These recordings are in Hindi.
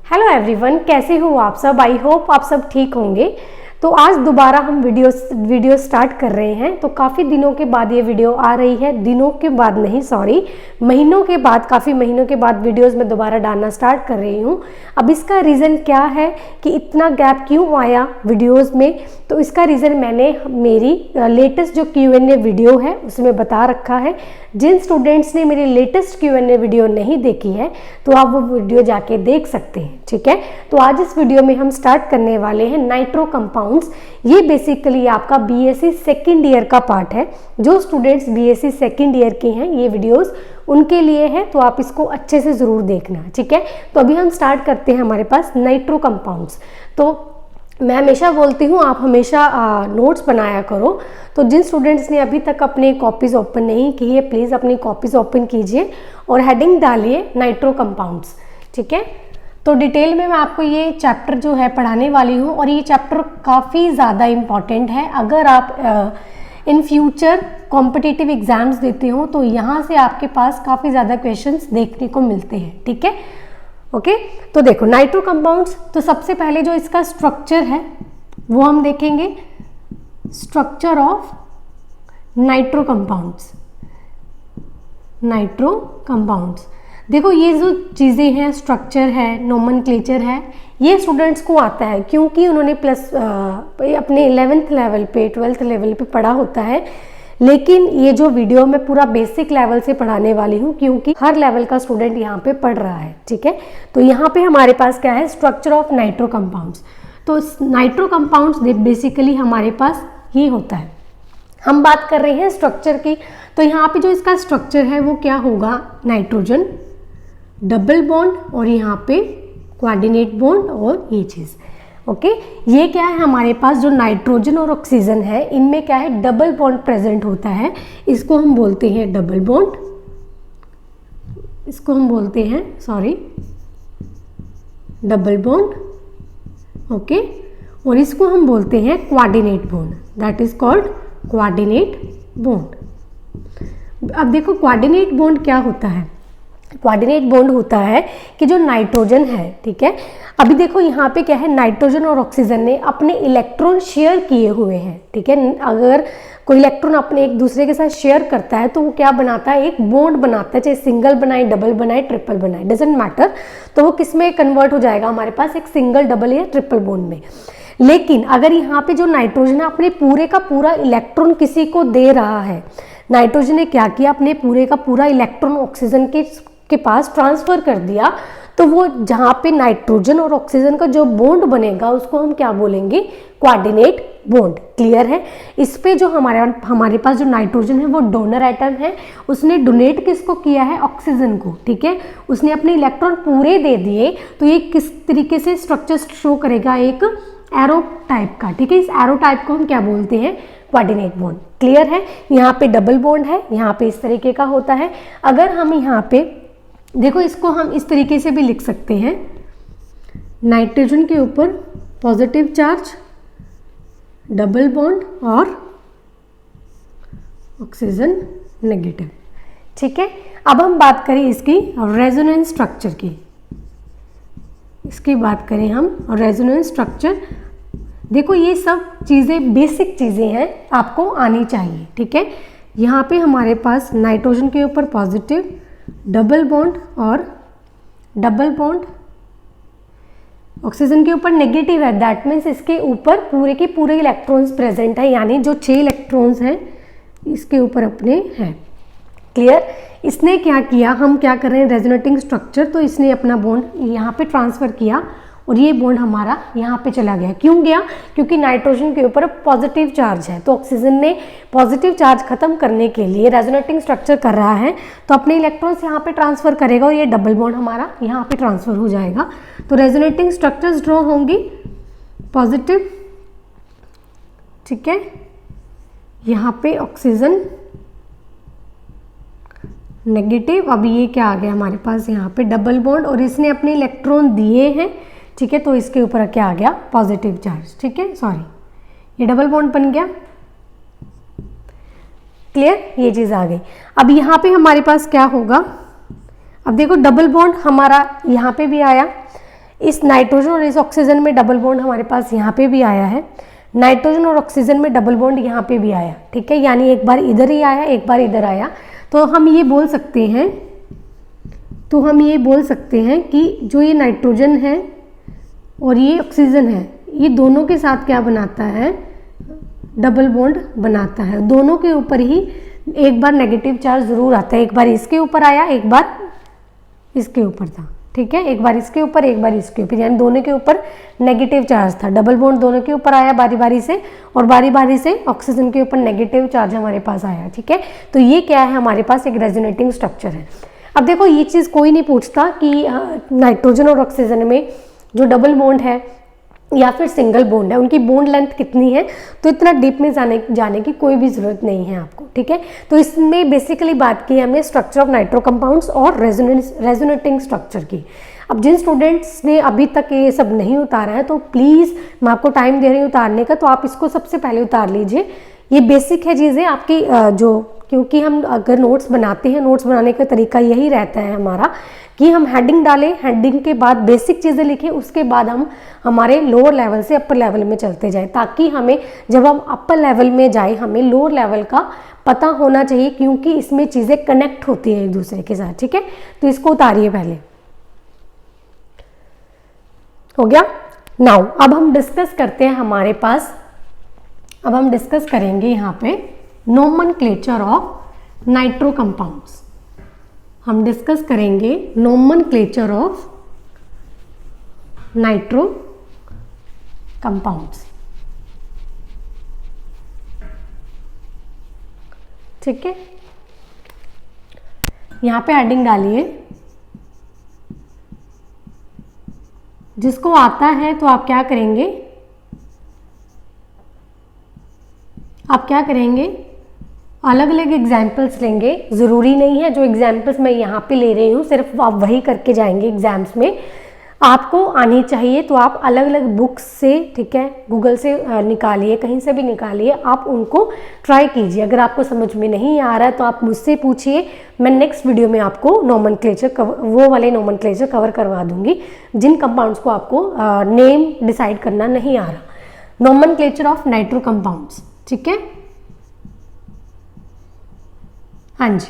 हेलो एवरीवन, कैसे हो आप सब। आई होप आप सब ठीक होंगे। तो आज दोबारा हम वीडियो स्टार्ट कर रहे हैं। तो काफ़ी दिनों के बाद ये वीडियो आ रही है, दिनों के बाद नहीं सॉरी महीनों के बाद, काफ़ी महीनों के बाद वीडियोस में दोबारा डालना स्टार्ट कर रही हूँ। अब इसका रीज़न क्या है कि इतना गैप क्यों आया वीडियोस में, तो इसका रीज़न मैंने मेरी लेटेस्ट जो Q&A वीडियो है उसमें बता रखा है। जिन स्टूडेंट्स ने मेरी लेटेस्ट Q&A वीडियो नहीं देखी है तो आप वो वीडियो जाके देख सकते हैं, ठीक है। तो आज इस वीडियो में हम स्टार्ट करने वाले हैं नाइट्रो कंपाउंड्स। ये बेसिकली आपका BSc सेकेंड ईयर का पार्ट है। जो स्टूडेंट्स BSc सेकेंड ईयर के हैं ये वीडियोस उनके लिए है, तो आप इसको अच्छे से ज़रूर देखना, ठीक है। तो अभी हम स्टार्ट करते हैं हमारे पास नाइट्रो कंपाउंड्स। तो मैं हमेशा बोलती हूँ आप हमेशा नोट्स बनाया करो। तो जिन स्टूडेंट्स ने अभी तक अपनी कॉपीज़ ओपन नहीं की है प्लीज़ अपनी कॉपीज़ ओपन कीजिए और हेडिंग डालिए नाइट्रो कंपाउंड्स, ठीक है। तो डिटेल में मैं आपको ये चैप्टर जो है पढ़ाने वाली हूँ और ये चैप्टर काफ़ी ज़्यादा इम्पॉर्टेंट है। अगर आप इन फ्यूचर कॉम्पिटिटिव एग्जाम्स देते हो तो यहाँ से आपके पास काफ़ी ज़्यादा क्वेश्चंस देखने को मिलते हैं, ठीक है। ओके तो देखो नाइट्रो कंपाउंड्स, तो सबसे पहले जो इसका स्ट्रक्चर है वो हम देखेंगे। Structure of nitro compounds. Nitro compounds देखो ये जो चीज़ें हैं, स्ट्रक्चर है, नोमेनक्लेचर है, ये स्टूडेंट्स को आता है क्योंकि उन्होंने अपने 11th लेवल पे 12th लेवल पे पढ़ा होता है। लेकिन ये जो वीडियो मैं पूरा बेसिक लेवल से पढ़ाने वाली हूँ क्योंकि हर लेवल का स्टूडेंट यहाँ पे पढ़ रहा है, ठीक है। तो यहाँ पे हमारे पास क्या है, स्ट्रक्चर ऑफ नाइट्रो कंपाउंड्स। तो नाइट्रो कंपाउंड्स बेसिकली हमारे पास ये होता है। हम बात कर रहे हैं स्ट्रक्चर की, तो यहाँ पे जो इसका स्ट्रक्चर है वो क्या होगा, नाइट्रोजन डबल बॉन्ड और यहाँ पे कोऑर्डिनेट बॉन्ड और ये चीज़, ओके। ये क्या है हमारे पास, जो नाइट्रोजन और ऑक्सीजन है इनमें क्या है, डबल बॉन्ड प्रेजेंट होता है। इसको हम बोलते हैं डबल बॉन्ड, इसको हम बोलते हैं डबल बॉन्ड, ओके। और इसको हम बोलते हैं coordinate bond, that is called coordinate bond. अब देखो कोऑर्डिनेट बॉन्ड क्या होता है। कोऑर्डिनेट बॉन्ड होता है कि जो नाइट्रोजन है, ठीक है। अभी देखो यहाँ पे क्या है, नाइट्रोजन और ऑक्सीजन ने अपने इलेक्ट्रॉन शेयर किए हुए हैं, ठीक है। अगर कोई इलेक्ट्रॉन अपने एक दूसरे के साथ शेयर करता है तो वो क्या बनाता है, एक बॉन्ड बनाता है, चाहे सिंगल बनाए, डबल बनाए, ट्रिपल बनाए, डजेंट मैटर। तो वो किस में कन्वर्ट हो जाएगा हमारे पास, एक सिंगल, डबल या ट्रिपल बॉन्ड में। लेकिन अगर यहाँ पे जो नाइट्रोजन है अपने पूरे का पूरा इलेक्ट्रॉन किसी को दे रहा है, नाइट्रोजन ने क्या किया, अपने पूरे का पूरा इलेक्ट्रॉन ऑक्सीजन के पास ट्रांसफर कर दिया, तो वो जहाँ पे नाइट्रोजन और ऑक्सीजन का जो बॉन्ड बनेगा उसको हम क्या बोलेंगे, कोऑर्डिनेट बॉन्ड। क्लियर है। इस पे जो हमारे पास जो नाइट्रोजन है वो डोनर एटम है, उसने डोनेट किसको किया है, ऑक्सीजन को, ठीक है। उसने अपने इलेक्ट्रॉन पूरे दे दिए। तो ये किस तरीके से स्ट्रक्चर शो करेगा, एक एरो टाइप का, ठीक है। इस एरो टाइप को हम क्या बोलते हैं, कोऑर्डिनेट बॉन्ड। क्लियर है। यहाँ पे डबल बॉन्ड है, यहाँ पे इस तरीके का होता है। अगर हम यहाँ पे देखो इसको हम इस तरीके से भी लिख सकते हैं, नाइट्रोजन के ऊपर पॉजिटिव चार्ज, डबल बॉन्ड और ऑक्सीजन नेगेटिव, ठीक है। अब हम बात करें इसकी रेजोनेंस स्ट्रक्चर की, इसकी बात करें हम रेजोनेंस स्ट्रक्चर। देखो ये सब चीज़ें बेसिक चीज़ें हैं, आपको आनी चाहिए, ठीक है। यहाँ पे हमारे पास नाइट्रोजन के ऊपर पॉजिटिव, डबल बॉन्ड और डबल बॉन्ड, ऑक्सीजन के ऊपर नेगेटिव है, दैट मीन्स इसके ऊपर पूरे के पूरे इलेक्ट्रॉन्स प्रेजेंट है, यानी जो 6 इलेक्ट्रॉन्स हैं इसके ऊपर अपने हैं। क्लियर। इसने क्या किया, हम क्या कर रहे हैं, रेजोनेटिंग स्ट्रक्चर, तो इसने अपना बॉन्ड यहाँ पे ट्रांसफर किया और ये बॉन्ड हमारा यहाँ पे चला गया। क्यों गया, क्योंकि नाइट्रोजन के ऊपर पॉजिटिव चार्ज है, तो ऑक्सीजन ने पॉजिटिव चार्ज खत्म करने के लिए रेजोनेटिंग स्ट्रक्चर कर रहा है, तो अपने इलेक्ट्रॉन्स यहाँ पे ट्रांसफर करेगा और ये डबल बॉन्ड हमारा यहाँ पे ट्रांसफर हो जाएगा। तो रेजोनेटिंग स्ट्रक्चर्स ड्रॉ होंगी, पॉजिटिव, ठीक है। यहाँ पे ऑक्सीजन नेगेटिव। अब ये क्या आ गया हमारे पास, यहाँ पे डबल बॉन्ड और इसने अपने इलेक्ट्रॉन दिए हैं, ठीक है। तो इसके ऊपर क्या आ गया, पॉजिटिव चार्ज, ठीक है, सॉरी ये डबल बॉन्ड बन गया। क्लियर, ये चीज़ आ गई। अब यहाँ पे हमारे पास क्या होगा, अब देखो डबल बॉन्ड हमारा यहाँ पे भी आया, इस नाइट्रोजन और इस ऑक्सीजन में डबल बॉन्ड हमारे पास यहाँ पे भी आया है, नाइट्रोजन और ऑक्सीजन में डबल बॉन्ड यहाँ पे भी आया, ठीक है, यानी एक बार इधर ही आया, एक बार इधर आया। तो हम ये बोल सकते हैं कि जो ये नाइट्रोजन है और ये ऑक्सीजन है, ये दोनों के साथ क्या बनाता है, डबल बॉन्ड बनाता है। दोनों के ऊपर ही एक बार नेगेटिव चार्ज जरूर आता है, एक बार इसके ऊपर आया, एक बार इसके ऊपर था, ठीक है, एक बार इसके ऊपर, एक बार इसके ऊपर, यानी दोनों के ऊपर नेगेटिव चार्ज था। डबल बॉन्ड दोनों के ऊपर आया बारी बारी से, और बारी बारी से ऑक्सीजन के ऊपर नेगेटिव चार्ज हमारे पास आया, ठीक है। तो ये क्या है, हमारे पास एक रेजोनेटिंग स्ट्रक्चर है। अब देखो ये चीज़ कोई नहीं पूछता कि नाइट्रोजन और ऑक्सीजन में जो डबल बॉन्ड है या फिर सिंगल बॉन्ड है, उनकी बॉन्ड लेंथ कितनी है, तो इतना डीप में जाने की कोई भी ज़रूरत नहीं है आपको, ठीक है। तो इसमें बेसिकली बात की हमने स्ट्रक्चर ऑफ नाइट्रो कंपाउंड्स और रेजोनेटिंग स्ट्रक्चर की। अब जिन स्टूडेंट्स ने अभी तक ये सब नहीं उतारा है, तो प्लीज़ मैं आपको टाइम दे रही हूँ उतारने का, तो आप इसको सबसे पहले उतार लीजिए। ये बेसिक है चीज़ें आपकी, जो क्योंकि हम अगर नोट्स बनाते हैं, नोट्स बनाने का तरीका यही रहता है हमारा कि हम हेडिंग डालें, हेडिंग के बाद बेसिक चीज़ें लिखें, उसके बाद हम हमारे लोअर लेवल से अपर लेवल में चलते जाएं, ताकि हमें जब हम अपर लेवल में जाए हमें लोअर लेवल का पता होना चाहिए, क्योंकि इसमें चीज़ें कनेक्ट होती हैं एक दूसरे के साथ, ठीक है। तो इसको उतारिए पहले, हो गया। नाउ अब हम डिस्कस करते हैं, हमारे पास अब हम डिस्कस करेंगे यहाँ पे नोमेनक्लेचर ऑफ नाइट्रो कंपाउंड्स। हम डिस्कस करेंगे नोमेनक्लेचर ऑफ नाइट्रो कंपाउंड्स, ठीक है। यहाँ पे हेडिंग डालिए, जिसको आता है तो आप क्या करेंगे, अलग अलग एग्जाम्पल्स लेंगे। ज़रूरी नहीं है जो एग्जाम्पल्स मैं यहाँ पे ले रही हूँ सिर्फ आप वही करके जाएंगे एग्जाम्स में, आपको आनी चाहिए। तो आप अलग अलग बुक्स से, ठीक है, गूगल से निकालिए, कहीं से भी निकालिए, आप उनको ट्राई कीजिए। अगर आपको समझ में नहीं आ रहा है तो आप मुझसे पूछिए, मैं नेक्स्ट वीडियो में आपको नोमेनक्लेचर वो वाले नोमेनक्लेचर कवर करवा दूंगी जिन कंपाउंड्स को आपको नेम डिसाइड करना नहीं आ रहा। नोमेनक्लेचर ऑफ नाइट्रो कंपाउंड्स, ठीक है। हाँ जी,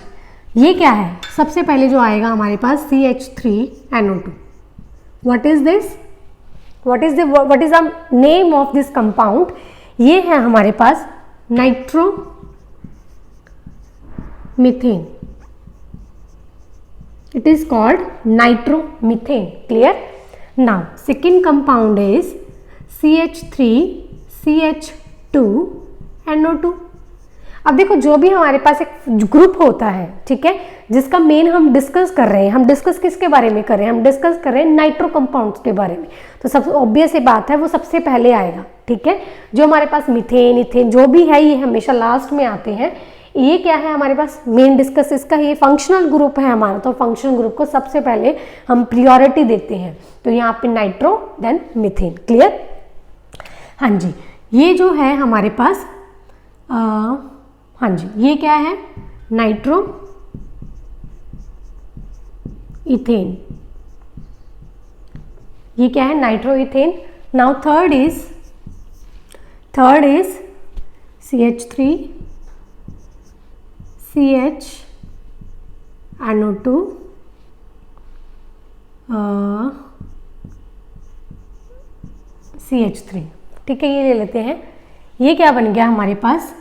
ये क्या है, सबसे पहले जो आएगा हमारे पास CH3NO2। What is this? What is the name of this compound? ये है हमारे पास nitromethane. It is called nitromethane. Clear? Now, second compound is CH3CH2NO2। अब देखो जो भी हमारे पास एक ग्रुप होता है, ठीक है, जिसका मेन हम डिस्कस कर रहे हैं, हम डिस्कस किसके बारे में कर रहे हैं, हम डिस्कस कर रहे हैं नाइट्रो कंपाउंड्स के बारे में। तो सबसे ऑब्वियस ये बात है वो सबसे पहले आएगा, ठीक है। जो हमारे पास मीथेन, इथेन जो भी है ये हमेशा लास्ट में आते हैं। ये क्या है हमारे पास मेन डिस्कस इसका, ये फंक्शनल ग्रुप है हमारा, तो फंक्शनल ग्रुप को सबसे पहले हम प्रियोरिटी देते हैं। तो यहाँ पे नाइट्रो देन मीथेन। क्लियर? हाँ जी, ये जो है हमारे पास हाँ जी, ये क्या है, नाइट्रो इथेन। ये क्या है, nitro ethane. Now third is CH3 CHNO2 CH3, ठीक है, ये ले लेते हैं। ये क्या बन गया हमारे पास,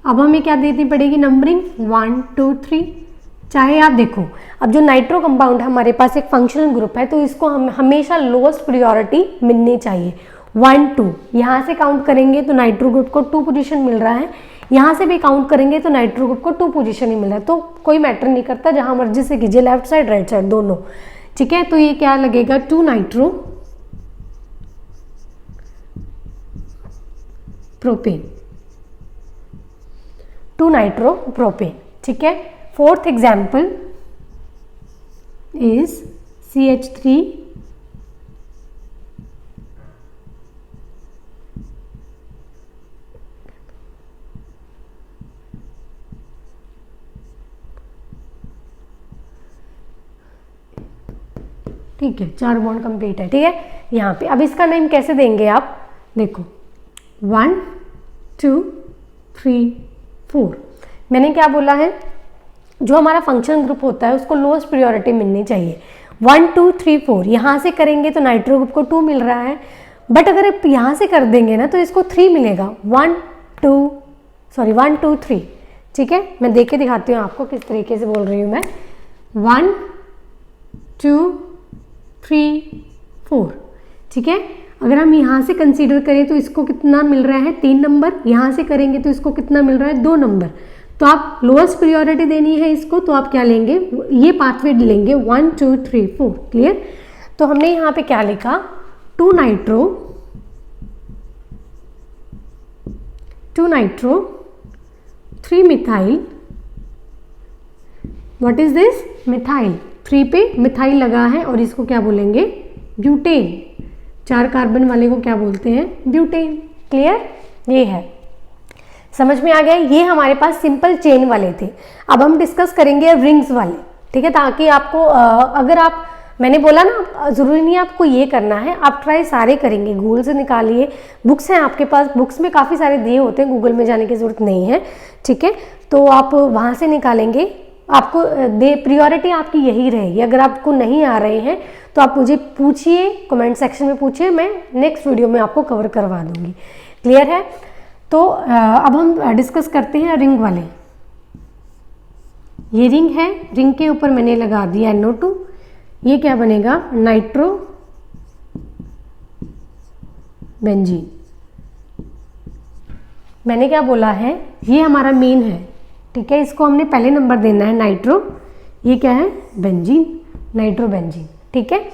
अब हमें क्या देनी पड़ेगी, नंबरिंग 1 2 3। चाहे आप देखो, अब जो नाइट्रो कंपाउंड है हमारे पास एक फंक्शनल ग्रुप है, तो इसको हम हमेशा लोएस्ट प्रायोरिटी मिलनी चाहिए। 1 2 यहाँ से काउंट करेंगे तो नाइट्रो ग्रुप को 2 पोजीशन मिल रहा है, यहाँ से भी काउंट करेंगे तो नाइट्रो ग्रुप को 2 पोजीशन ही मिल रहा है। तो कोई मैटर नहीं करता, जहाँ मर्जी से कीजिए, लेफ्ट साइड राइट साइड दोनों, ठीक है। तो ये क्या लगेगा, 2 नाइट्रो प्रोपेन, 2 नाइट्रो प्रोपेन, ठीक है। फोर्थ एग्जाम्पल इज CH3 ठीक ठीक है, 4 बॉन्ड कंप्लीट है, ठीक है यहाँ पे। अब इसका नेम कैसे देंगे आप, देखो 1 2 3 4। मैंने क्या बोला है, जो हमारा फंक्शन ग्रुप होता है उसको लोएस्ट प्रायोरिटी मिलनी चाहिए। 1 2 3 4 यहाँ से करेंगे तो नाइट्रो ग्रुप को 2 मिल रहा है, बट अगर आप यहाँ से कर देंगे ना तो इसको 3 मिलेगा। 1 2 3, ठीक है। मैं देख के दिखाती हूँ आपको किस तरीके से बोल रही हूँ मैं। 1 2 3 4, ठीक है। अगर हम यहाँ से कंसीडर करें तो इसको कितना मिल रहा है, 3 नंबर। यहाँ से करेंगे तो इसको कितना मिल रहा है, 2 नंबर। तो आप लोएस्ट प्रायोरिटी देनी है इसको, तो आप क्या लेंगे, ये पाथवे लेंगे 1 2 3 4। क्लियर। तो हमने यहाँ पे क्या लिखा, 2 nitro 3 methyl. What is this, methyl. 3 पे मिथाइल लगा है और इसको क्या बोलेंगे, ब्यूटेन। 4 कार्बन वाले को क्या बोलते हैं, ब्यूटेन। क्लियर, ये है, समझ में आ गया। ये हमारे पास सिंपल चेन वाले थे। अब हम डिस्कस करेंगे रिंग्स वाले, ठीक है, ताकि आपको अगर आप, मैंने बोला ना ज़रूरी नहीं है आपको ये करना है, आप ट्राई सारे करेंगे। गूगल से निकालिए, बुक्स हैं आपके पास, बुक्स में काफ़ी सारे दिए होते हैं, गूगल में जाने की ज़रूरत नहीं है, ठीक है। तो आप वहाँ से निकालेंगे, आपको प्रायोरिटी आपकी यही रहेगी। अगर आपको नहीं आ रहे हैं तो आप मुझे पूछिए, कमेंट सेक्शन में पूछिए, मैं नेक्स्ट वीडियो में आपको कवर करवा दूँगी। क्लियर है। तो अब हम डिस्कस करते हैं रिंग वाले। ये रिंग है, रिंग के ऊपर मैंने लगा दिया NO2। ये क्या बनेगा, नाइट्रो बेंजीन। मैंने क्या बोला है, ये हमारा मेन है, ठीक है, इसको हमने पहले नंबर देना है नाइट्रो। ये क्या है, बेंजीन, नाइट्रो बेंजीन, ठीक है।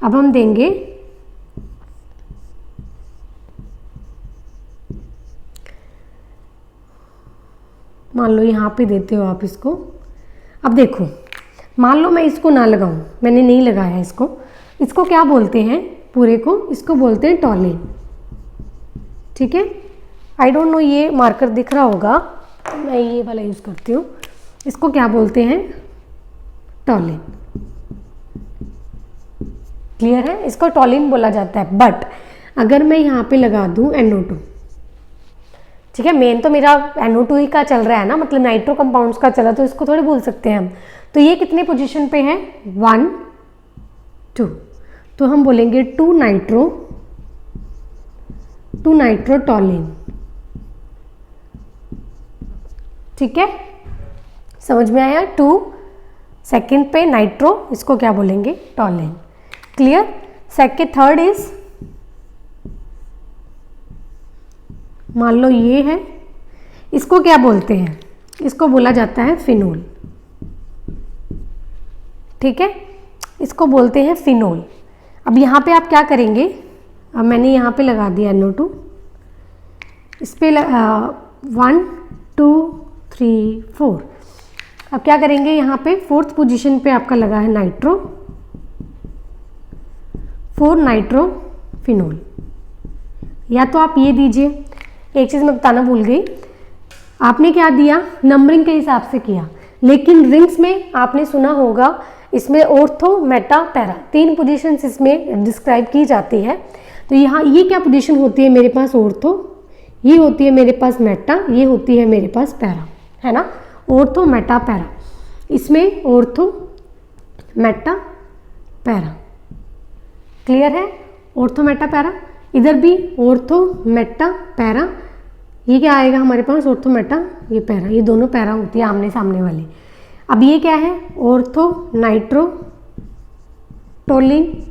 अब हम देंगे मान लो यहाँ पे देते हो आप इसको। अब देखो, मान लो मैं इसको ना लगाऊं, मैंने नहीं लगाया इसको, इसको क्या बोलते हैं पूरे को, इसको बोलते हैं टॉलिन, ठीक है। आई डोंट नो ये मार्कर दिख रहा होगा, मैं ये वाला यूज़ करती हूँ। इसको क्या बोलते हैं, टॉलिन। क्लियर है, इसको टॉलिन बोला जाता है। बट अगर मैं यहाँ पे लगा दूँ NO2, ठीक है, मेन तो मेरा NO2 ही का चल रहा है ना, मतलब नाइट्रो कंपाउंड्स का चला, तो इसको थोड़े भूल सकते हैं हम। तो ये कितने पोजीशन पे है, 1 2, तो हम बोलेंगे 2 नाइट्रो टॉलिन, ठीक है, समझ में आया। 2 सेकंड पे नाइट्रो, इसको क्या बोलेंगे, टॉलिन। क्लियर। सेकंड, थर्ड इज, मान लो ये है, इसको क्या बोलते हैं, इसको बोला जाता है फिनोल, ठीक है, इसको बोलते हैं फिनोल। अब यहाँ पे आप क्या करेंगे, अब मैंने यहाँ पे लगा दिया NO2, इस पे 1 2 3 4। अब क्या करेंगे, यहाँ पे 4th पोजीशन पे आपका लगा है नाइट्रो, 4 नाइट्रो फिनोल। या तो आप ये दीजिए, एक चीज़ मैं बताना भूल गई, आपने क्या दिया, नंबरिंग के हिसाब से किया, लेकिन रिंग्स में आपने सुना होगा इसमें ऑर्थो मेटा पैरा 3 पोजीशंस इसमें डिस्क्राइब की जाती है। तो यहाँ ये क्या पोजीशन होती है मेरे पास, ऑर्थो, ये होती है मेरे पास मेटा, ये होती है मेरे पास पैरा, है ना, ऑर्थो मेटा पैरा। इसमें ऑर्थो मेटा पैरा, क्लियर है, ऑर्थो मेटा पैरा। इधर भी ऑर्थो मेटा पैरा, ये क्या आएगा हमारे पास, ऑर्थो मेटा, ये पैरा, ये दोनों पैरा होती है आमने सामने वाली। अब ये क्या है, ऑर्थो नाइट्रो टोलिन,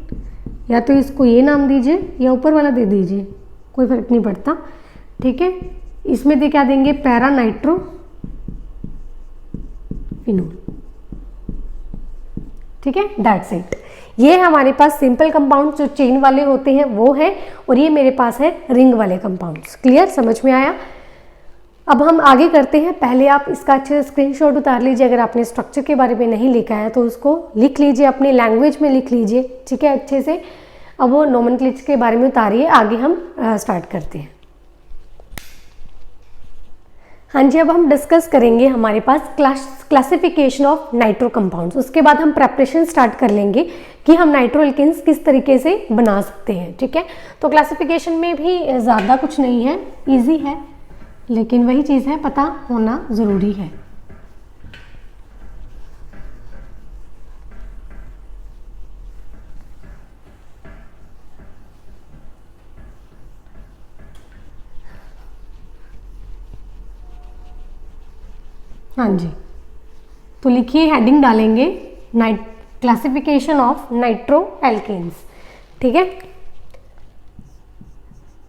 या तो इसको ये नाम दीजिए या ऊपर वाला दे दीजिए, कोई फर्क नहीं पड़ता, ठीक है। इसमें दे क्या देंगे, पैरा नाइट्रो फिनोल, ठीक है, दैट्स इट। ये हमारे पास सिंपल कंपाउंड्स जो चेन वाले होते हैं वो है, और ये मेरे पास है रिंग वाले कंपाउंड्स। क्लियर, समझ में आया। अब हम आगे करते हैं। पहले आप इसका अच्छे से स्क्रीनशॉट उतार लीजिए, अगर आपने स्ट्रक्चर के बारे में नहीं लिखा है तो उसको लिख लीजिए, अपनी लैंग्वेज में लिख लीजिए, ठीक है, अच्छे से। अब वो नोमेनक्लेचर के बारे में उतारिए, आगे हम स्टार्ट करते हैं। हाँ जी, अब हम डिस्कस करेंगे हमारे पास क्लासिफिकेशन ऑफ नाइट्रो कंपाउंड्स। उसके बाद हम प्रेपरेशन स्टार्ट कर लेंगे कि हम नाइट्रो एल्केन्स किस तरीके से बना सकते हैं। ठीक है, तो क्लासिफिकेशन में भी ज़्यादा कुछ नहीं है, इजी है, लेकिन वही चीज़ है, पता होना ज़रूरी है। हाँ जी, तो लिखिए, हेडिंग डालेंगे क्लासिफिकेशन ऑफ नाइट्रो एल्केन्स। ठीक है,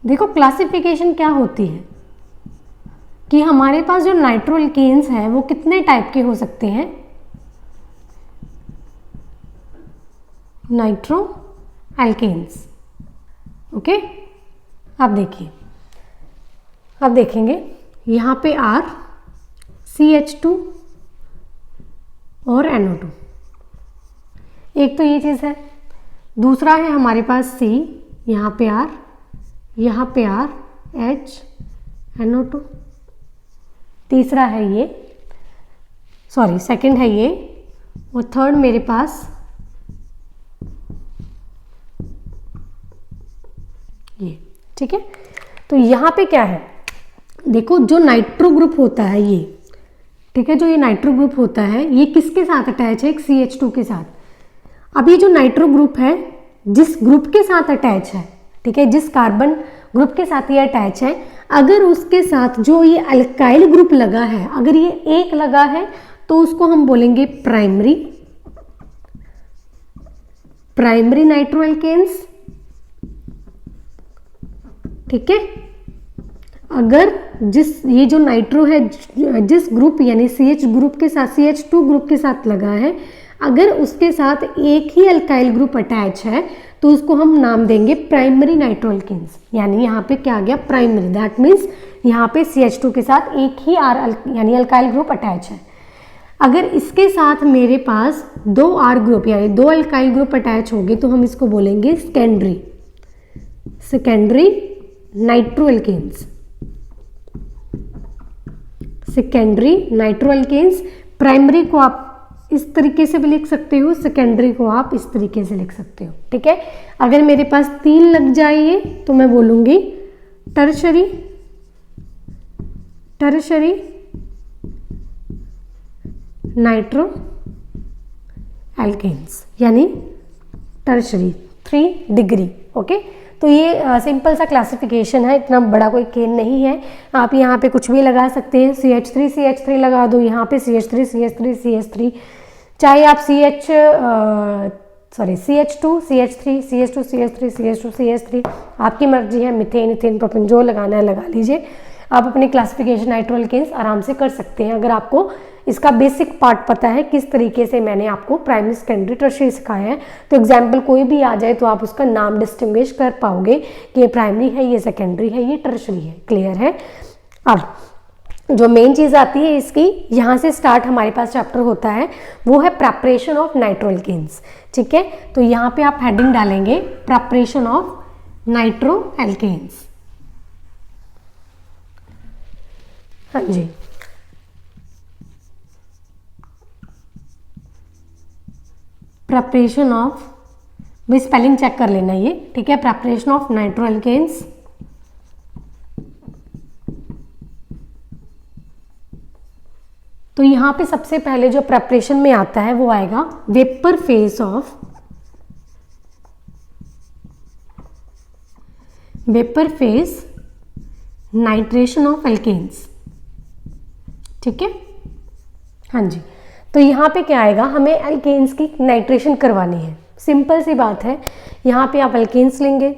देखो क्लासिफिकेशन क्या होती है कि हमारे पास जो नाइट्रो एल्केन्स है वो कितने टाइप के हो सकते हैं। Nitro alkanes, okay. अब देखिए, अब देखेंगे यहाँ पे R, CH2 और NO2, एक तो ये चीज़ है। दूसरा है हमारे पास C, यहाँ पे R, यहाँ पे R, H, NO2। तीसरा है ये, सॉरी सेकंड है ये, और थर्ड मेरे पास ये। ठीक है, तो यहाँ पे क्या है, देखो जो नाइट्रो ग्रुप होता है ये, ठीक है, जो ये नाइट्रो ग्रुप होता है ये किसके साथ अटैच है, एक CH2 के साथ। अब ये जो नाइट्रो ग्रुप है जिस ग्रुप के साथ अटैच है, ठीक है, जिस कार्बन ग्रुप के साथ ये अटैच है, अगर उसके साथ जो ये अल्काइल ग्रुप लगा है, अगर ये एक लगा है तो उसको हम बोलेंगे प्राइमरी नाइट्रो एल्केन्स। ठीक है, अगर ये जो नाइट्रो है जिस ग्रुप यानी CH ग्रुप के साथ, CH2 ग्रुप के साथ लगा है, अगर उसके साथ एक ही अल्काइल ग्रुप अटैच है तो उसको हम नाम देंगे प्राइमरी नाइट्रो एल्केन्स। यानी यहाँ पे क्या आ गया, प्राइमरी, दैट मीन्स यहाँ पे CH2 के साथ एक ही यानी अल्काइल ग्रुप अटैच है। अगर इसके साथ मेरे पास 2 R ग्रुप यानी 2 अल्काइल ग्रुप अटैच होंगे तो हम इसको बोलेंगे secondary nitro alkanes. Secondary nitro alkanes. Primary को आप इस तरीके से भी लिख सकते हो, सेकेंडरी को आप इस तरीके से लिख सकते हो। ठीक है, अगर मेरे पास 3 लग जाए तो मैं बोलूंगी टर्शरी नाइट्रो एल्केन्स, यानी टर्शरी 3 डिग्री। ओके, तो ये सिंपल सा क्लासिफिकेशन है, इतना बड़ा कोई केन नहीं है। आप यहाँ पे कुछ भी लगा सकते हैं, CH3 लगा दो, यहाँ पे CH3, चाहे आप CH2, आपकी मर्जी है, मीथेन, प्रोपेन जो लगाना है लगा लीजिए। आप अपनी क्लासिफिकेशन नाइट्रो एल्केन्स आराम से कर सकते हैं अगर आपको इसका बेसिक पार्ट पता है, किस तरीके से मैंने आपको प्राइमरी, सेकेंडरी, टर्शरी सिखाया है। तो एग्जाम्पल कोई भी आ जाए तो आप उसका नाम डिस्टिंग्विश कर पाओगे कि ये प्राइमरी है, ये सेकेंडरी है, ये टर्शरी है। क्लियर है। अब जो मेन चीज़ आती है इसकी, यहाँ से स्टार्ट हमारे पास चैप्टर होता है, वो है प्रेपरेशन ऑफ नाइट्रो एल्केन्स। ठीक है, तो यहाँ पे आप हेडिंग डालेंगे प्रेपरेशन ऑफ नाइट्रो एल्केन्स। हाँ जी, प्रेपरेशन ऑफ, भाई स्पेलिंग चेक कर लेना ये। ठीक है, प्रेपरेशन ऑफ नाइट्रो एल्केन्स। तो यहाँ पे सबसे पहले जो प्रेपरेशन में आता है वो आएगा vapour phase nitration of alkanes. ठीक है, हाँ जी, तो यहाँ पे क्या आएगा, हमें एल्केन्स की नाइट्रेशन करवानी है। सिंपल सी बात है, यहाँ पे आप एल्केन्स लेंगे,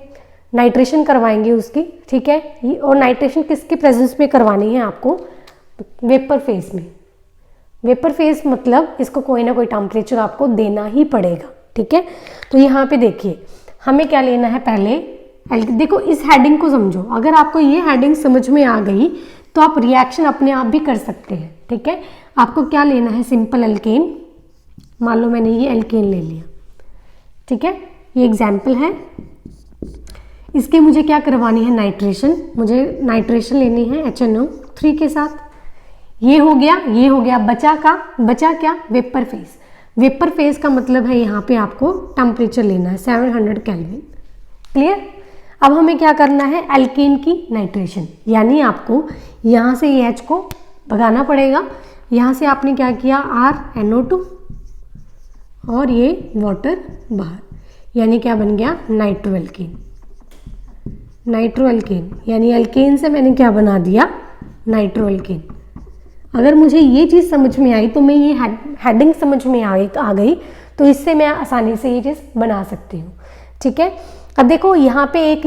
नाइट्रेशन करवाएंगे उसकी। ठीक है, और नाइट्रेशन किसके प्रेजेंस में करवानी है आपको, वेपर फेस में। वेपर फेस मतलब इसको कोई ना कोई टेम्परेचर आपको देना ही पड़ेगा। ठीक है, तो यहाँ पे देखिए हमें क्या लेना है, पहले देखो इस हेडिंग को समझो। अगर आपको ये हेडिंग समझ में आ गई तो आप रिएक्शन अपने आप भी कर सकते हैं। ठीक है, आपको क्या लेना है, सिंपल एल्केन। मान लो मैंने ये एल्केन ले लिया। ठीक है, ये एग्जाम्पल है, इसके मुझे क्या करवानी है, नाइट्रेशन। मुझे नाइट्रेशन लेनी है HNO3 के साथ। ये हो गया, बचा क्या, वेपर फेज। वेपर फेज का मतलब है यहाँ पे आपको टेम्परेचर लेना है 700 केल्विन। क्लियर। अब हमें क्या करना है, एल्केन की नाइट्रेशन, यानी आपको यहाँ से ये H को भगाना पड़ेगा। यहाँ से आपने क्या किया, RNO2 और ये वाटर बाहर, यानी क्या बन गया, नाइट्रोएल्केन। नाइट्रोएल्केन यानी एल्केन से मैंने क्या बना दिया, नाइट्रोएल्केन। अगर मुझे ये चीज़ समझ में आई तो मैं ये हेडिंग समझ में आ गई तो इससे मैं आसानी से ये चीज़ बना सकती हूँ। ठीक है। अब देखो यहाँ पे एक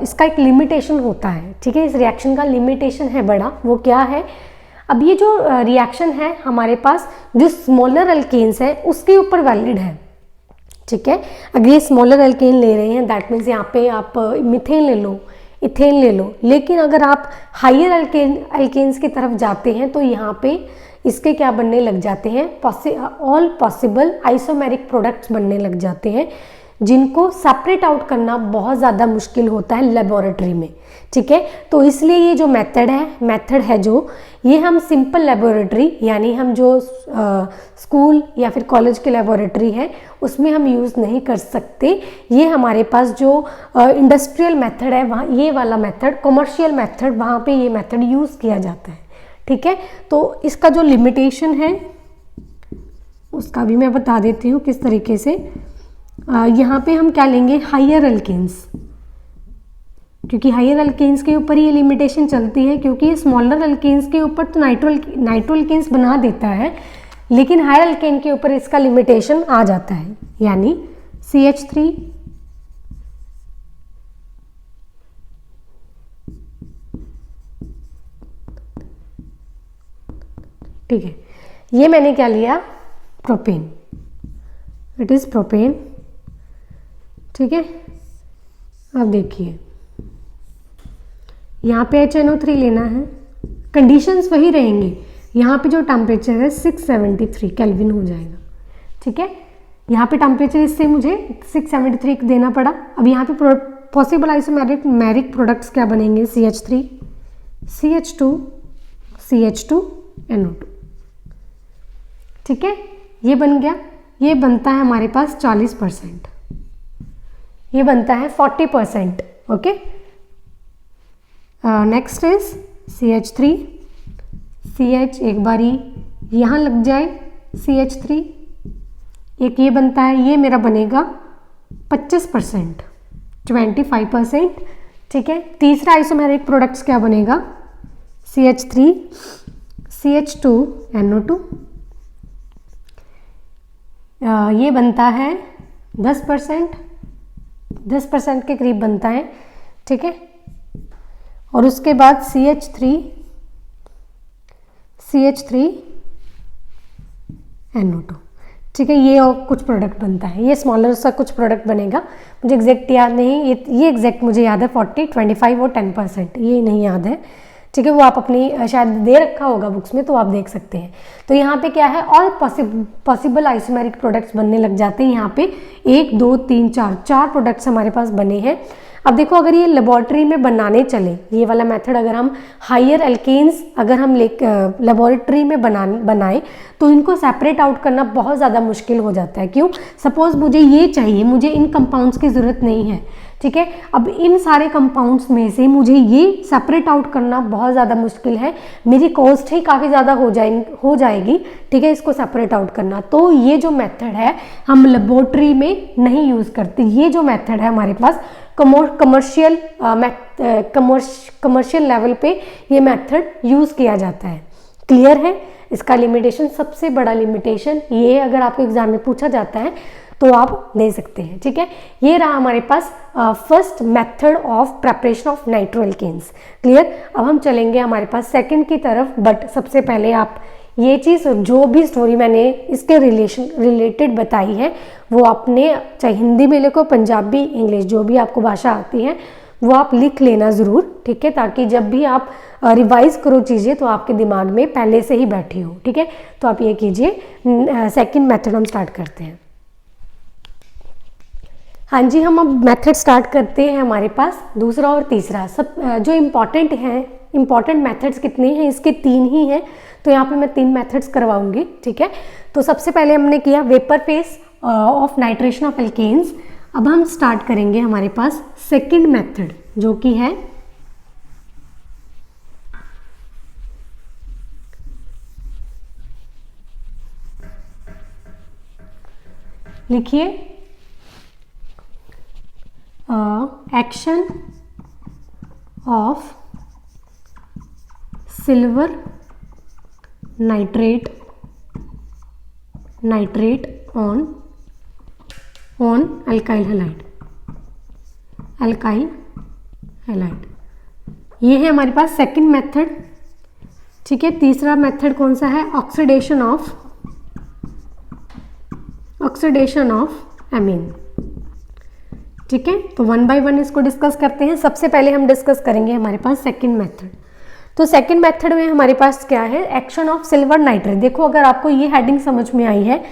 इसका एक लिमिटेशन होता है। ठीक है, इस रिएक्शन का लिमिटेशन है बड़ा, वो क्या है, अब ये जो रिएक्शन है हमारे पास जो स्मॉलर अल्केन्स है उसके ऊपर वैलिड है। ठीक है, अगर ये स्मॉलर अल्केन ले रहे हैं दैट मीन्स यहाँ पे आप मिथेन ले लो, इथेन ले लो, लेकिन अगर आप हायर अल्केन्स की तरफ जाते हैं तो यहाँ पे इसके क्या बनने लग जाते हैं, ऑल पॉसिबल आइसोमेरिक प्रोडक्ट्स बनने लग जाते हैं, जिनको सेपरेट आउट करना बहुत ज़्यादा मुश्किल होता है लेबोरेटरी में। ठीक है, तो इसलिए ये जो मेथड है जो ये हम सिंपल लेबोरेटरी यानी हम जो स्कूल या फिर कॉलेज की लेबोरेटरी है उसमें हम यूज़ नहीं कर सकते। ये हमारे पास जो इंडस्ट्रियल मेथड है वहाँ ये वाला मेथड, कमर्शियल मेथड, वहाँ पे ये मेथड यूज़ किया जाता है। ठीक है, तो इसका जो लिमिटेशन है उसका भी मैं बता देती हूँ किस तरीके से। यहाँ पे हम क्या लेंगे, हायर अल्केन्स, क्योंकि हायर अल्केन्स के ऊपर ये लिमिटेशन चलती है, क्योंकि स्मॉलर अल्केन्स के ऊपर तो नाइट्रो अल्केन्स बना देता है, लेकिन हायर अल्केन के ऊपर इसका लिमिटेशन आ जाता है, यानी CH3 ठीक है, ये मैंने क्या लिया, प्रोपेन, इट इज प्रोपेन। ठीक है, अब देखिए यहाँ पे HNO3 लेना है, कंडीशंस वही रहेंगी, यहाँ पे जो टेम्परेचर है 673 केल्विन हो जाएगा। ठीक है, यहाँ पे टेम्परेचर इससे मुझे 673 देना पड़ा। अब यहाँ पे पॉसिबल आइसोमेरिक प्रोडक्ट्स क्या बनेंगे, CH3 CH2 CH2 NO2। ठीक है, ये बन गया, ये बनता है हमारे पास 40%, ये बनता है 40%। Okay, next is CH3 CH, एक बारी यहाँ लग जाए CH3, एक ये बनता है, ये मेरा बनेगा 25%, 25%। ठीक है, तीसरा आइसोमेरिक प्रोडक्ट्स क्या बनेगा, CH3 CH2 NO2, ये बनता है 10% के करीब बनता है। ठीक है, और उसके बाद CH3 NO2। ठीक है, ये और कुछ प्रोडक्ट बनता है, ये स्मॉलर सा कुछ प्रोडक्ट बनेगा, मुझे एग्जैक्ट याद नहीं, ये एग्जैक्ट मुझे याद है 40, 25 और 10%, ये नहीं याद है। ठीक है, वो आप अपनी शायद दे रखा होगा बुक्स में तो आप देख सकते हैं। तो यहाँ पे क्या है, ऑल पॉसिबल आइसोमेरिक प्रोडक्ट्स बनने लग जाते हैं। यहाँ पे 1 2 3 4 प्रोडक्ट्स हमारे पास बने हैं। अब देखो, अगर ये लेबोरेटरी में बनाने चले, ये वाला मेथड अगर हम हायर एल्केन्स अगर हम लेबोरेटरी में बनाए तो इनको सेपरेट आउट करना बहुत ज़्यादा मुश्किल हो जाता है। क्यों, सपोज मुझे ये चाहिए, मुझे इन कंपाउंड्स की ज़रूरत नहीं है। ठीक है, अब इन सारे कंपाउंड्स में से मुझे ये सेपरेट आउट करना बहुत ज़्यादा मुश्किल है, मेरी कॉस्ट ही काफ़ी ज़्यादा हो जाएगी। ठीक है, इसको सेपरेट आउट करना, तो ये जो मेथड है हम लेबोरेटरी में नहीं यूज़ करते। ये जो मेथड है हमारे पास कमर्शियल लेवल पे ये मेथड यूज़ किया जाता है। क्लियर है, इसका लिमिटेशन, सबसे बड़ा लिमिटेशन ये, अगर आपको एग्जाम में पूछा जाता है तो आप दे सकते हैं। ठीक है, ये रहा हमारे पास first method of preparation of nitroalkanes. Clear, अब हम चलेंगे हमारे पास सेकंड की तरफ, बट सबसे पहले आप ये चीज़, जो भी स्टोरी मैंने इसके रिलेटेड बताई है वो आपने चाहे हिंदी में लिखो, पंजाबी, इंग्लिश, जो भी आपको भाषा आती है वो आप लिख लेना ज़रूर। ठीक है, ताकि जब भी आप रिवाइज करो चीज़ें तो आपके दिमाग में पहले से ही बैठी हो। ठीक है, तो आप ये कीजिए। सेकंड मेथड हम स्टार्ट करते हैं। हाँ जी, हम अब मेथड स्टार्ट करते हैं। हमारे पास दूसरा और तीसरा सब जो इम्पॉर्टेंट मेथड्स कितने हैं, इसके 3 ही हैं। तो यहाँ पे मैं 3 मेथड्स करवाऊंगी, ठीक है। तो सबसे पहले हमने किया vapour phase of nitration of alkanes. अब हम स्टार्ट करेंगे हमारे पास सेकेंड मेथड, जो कि है लिखिए action of silver nitrate on alkyl halide. ये है हमारे पास सेकंड मेथड, ठीक है। तीसरा मेथड कौन सा है? ऑक्सीडेशन ऑफ एमीन, ठीक है। तो 1 बाय 1 इसको डिस्कस करते हैं। सबसे पहले हम डिस्कस करेंगे हमारे पास सेकंड मेथड। तो सेकंड मेथड में हमारे पास क्या है? Action of silver nitrate. देखो, अगर आपको ये हेडिंग समझ में आई है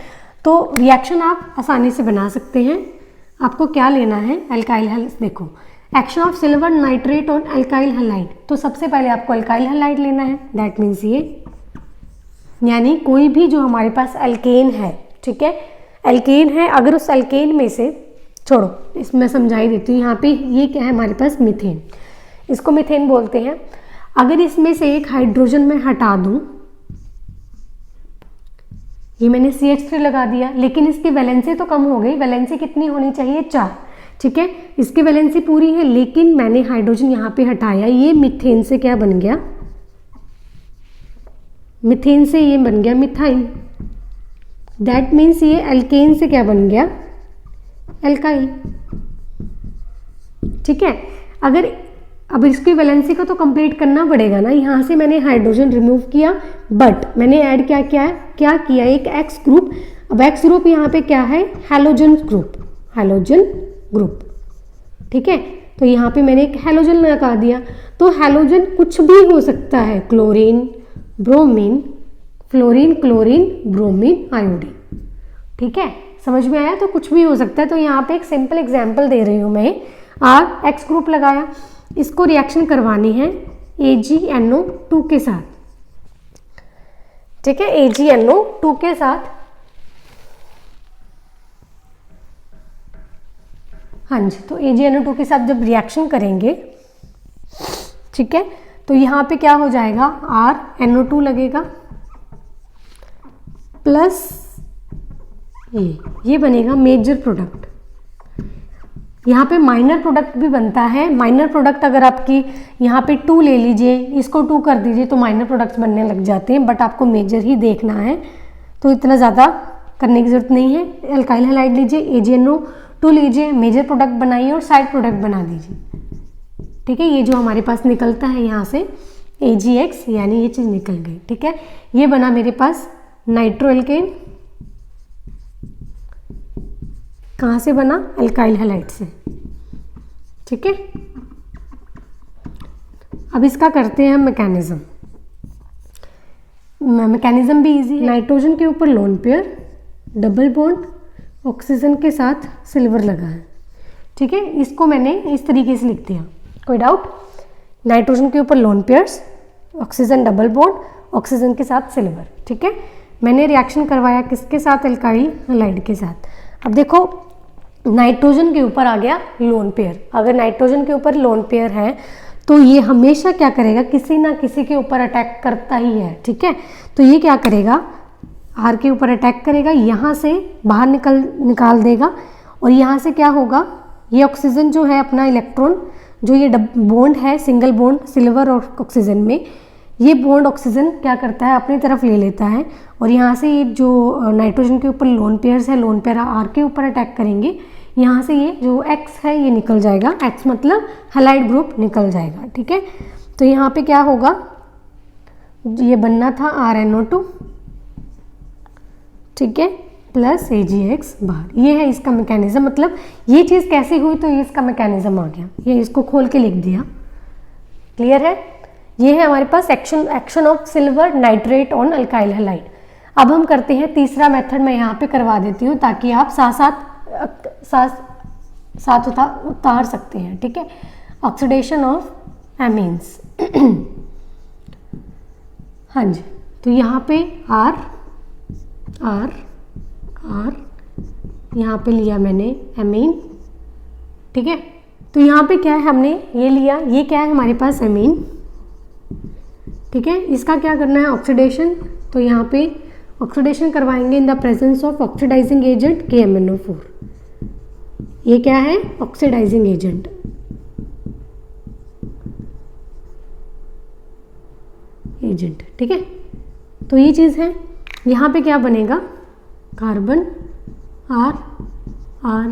तो रिएक्शन आप आसानी से बना सकते हैं। आपको क्या लेना है? Alkyl halide. देखो, action of silver nitrate on alkyl halide, तो सबसे पहले आपको अल्काइल हैलाइड लेना है। दैट मीन्स ये, यानी कोई भी जो हमारे पास अल्केन है, ठीक है, अल्केन है, अगर उस अल्केन में से, छोड़ो इसमें समझा ही देती हूँ। यहाँ पे ये क्या है हमारे पास? मीथेन, इसको मीथेन बोलते हैं। अगर इसमें से एक हाइड्रोजन मैं हटा दूं, ये मैंने CH3 लगा दिया, लेकिन इसकी वैलेंसी तो कम हो गई। वैलेंसी कितनी होनी चाहिए? 4, ठीक है। इसकी वैलेंसी पूरी है, लेकिन मैंने हाइड्रोजन यहाँ पे हटाया। ये मीथेन से क्या बन गया? मीथेन से ये बन गया मिथाइल। दैट मीन्स ये अल्केन से क्या बन गया? अल्काइल, ठीक है। अगर अब इसकी वैलेंसी को तो कंप्लीट करना पड़ेगा ना। यहाँ से मैंने हाइड्रोजन रिमूव किया, बट मैंने ऐड क्या किया? एक X ग्रुप। अब X ग्रुप यहाँ पे क्या है? हैलोजन ग्रुप, ठीक है। तो यहाँ पे मैंने एक हैलोजन लगा दिया। तो हैलोजन कुछ भी हो सकता है, chlorine, bromine, fluorine, chlorine, bromine, iodine, ठीक है। समझ में आया? तो कुछ भी हो सकता है। तो यहाँ पे एक सिंपल एग्जाम्पल दे रही हूँ मैं। X ग्रुप लगाया, इसको रिएक्शन करवानी है AgNO2 के साथ, ठीक है, AgNO2 के साथ। हाँ जी, तो AgNO2 के साथ जब रिएक्शन करेंगे, ठीक है, तो यहाँ पे क्या हो जाएगा? RNO2 लगेगा प्लस ये बनेगा मेजर प्रोडक्ट। यहाँ पे माइनर प्रोडक्ट भी बनता है। माइनर प्रोडक्ट अगर आपकी यहाँ पे 2 ले लीजिए, इसको 2 कर दीजिए, तो माइनर प्रोडक्ट्स बनने लग जाते हैं, बट आपको मेजर ही देखना है, तो इतना ज़्यादा करने की ज़रूरत नहीं है। अल्काइल हैलाइड लीजिए, AgNO2 लीजिए, मेजर प्रोडक्ट बनाइए और साइड प्रोडक्ट बना दीजिए, ठीक है। ये जो हमारे पास निकलता है यहाँ से AgX, यानी ये चीज़ निकल गई, ठीक है। ये बना मेरे पास नाइट्रो एल्केन। कहाँ से बना? अल्काइल हैलाइड से, ठीक है। अब इसका करते हैं हम मैकेनिज्म। मैकेनिज्म भी इजी है। नाइट्रोजन के ऊपर lone pair, double bond, oxygen के साथ सिल्वर लगा है, ठीक है। इसको मैंने इस तरीके से लिख दिया, कोई डाउट? नाइट्रोजन के ऊपर lone pairs, oxygen double bond, oxygen के साथ सिल्वर, ठीक है। मैंने रिएक्शन करवाया किसके साथ? अल्काइल हैलाइड के साथ। अब देखो, नाइट्रोजन के ऊपर आ गया लोन पेयर। अगर नाइट्रोजन के ऊपर लोन पेयर है तो ये हमेशा क्या करेगा? किसी ना किसी के ऊपर अटैक करता ही है, ठीक है। तो ये क्या करेगा? R के ऊपर अटैक करेगा, यहाँ से बाहर निकाल देगा, और यहाँ से क्या होगा? ये ऑक्सीजन जो है अपना इलेक्ट्रॉन, जो ये बॉन्ड है, सिंगल बॉन्ड सिल्वर और ऑक्सीजन में, ये बॉन्ड ऑक्सीजन क्या करता है? अपनी तरफ ले लेता है, और यहाँ से ये जो नाइट्रोजन के ऊपर लोन पेयर्स है, लोन पेयर R के ऊपर अटैक करेंगे, यहाँ से ये जो X है ये निकल जाएगा। X मतलब हैलाइड ग्रुप निकल जाएगा, ठीक है। तो यहाँ पे क्या होगा? ये बनना था RNO2, ठीक है, प्लस AgX बाहर। ये है इसका मैकेनिज्म। मतलब ये चीज़ कैसे हुई? तो ये इसका मैकेनिज्म आ गया। ये इसको खोल के लिख दिया। क्लियर है? ये है हमारे पास action of silver nitrate on alkyl halide. अब हम करते हैं तीसरा मेथड। मैं यहाँ पे करवा देती हूँ ताकि आप साथ उतार सकते हैं, ठीक है। Oxidation of amines. हाँ जी, तो यहाँ पे R R R, यहाँ पे लिया मैंने एमीन, ठीक है। तो यहाँ पे क्या है, हमने ये लिया, ये क्या है हमारे पास एमीन, ठीक है। इसका क्या करना है, ऑक्सीडेशन। तो यहाँ पे ऑक्सीडेशन करवाएंगे in the presence of oxidising agent KMnO4। ये क्या है, ऑक्सीडाइजिंग एजेंट। ठीक है। तो ये चीज़ है। यहाँ पे क्या बनेगा, कार्बन R R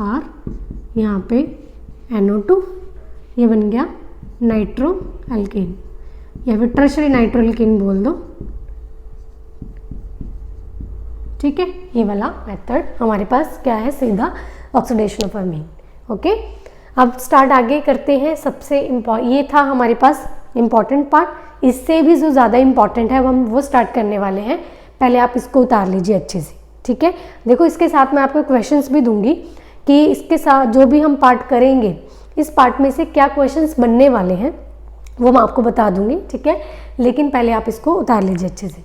R, यहाँ पे NO2, ये बन गया नाइट्रो एल्केन या फिर टर्शरी नाइट्रो एल्केन बोल दो, ठीक है। ये वाला मेथड हमारे पास क्या है, सीधा ऑक्सीडेशन ऑफ अमीन। ओके, अब स्टार्ट आगे करते हैं। सबसे ये था हमारे पास इम्पॉर्टेंट पार्ट। इससे भी जो ज़्यादा इम्पॉर्टेंट है हम वो स्टार्ट करने वाले हैं। पहले आप इसको उतार लीजिए अच्छे से, ठीक है। देखो, इसके साथ मैं आपको क्वेश्चंस भी दूंगी कि इसके साथ जो भी हम पार्ट करेंगे, इस पार्ट में से क्या क्वेश्चंस बनने वाले हैं वो मैं आपको बता दूंगी, ठीक है। लेकिन पहले आप इसको उतार लीजिए अच्छे से।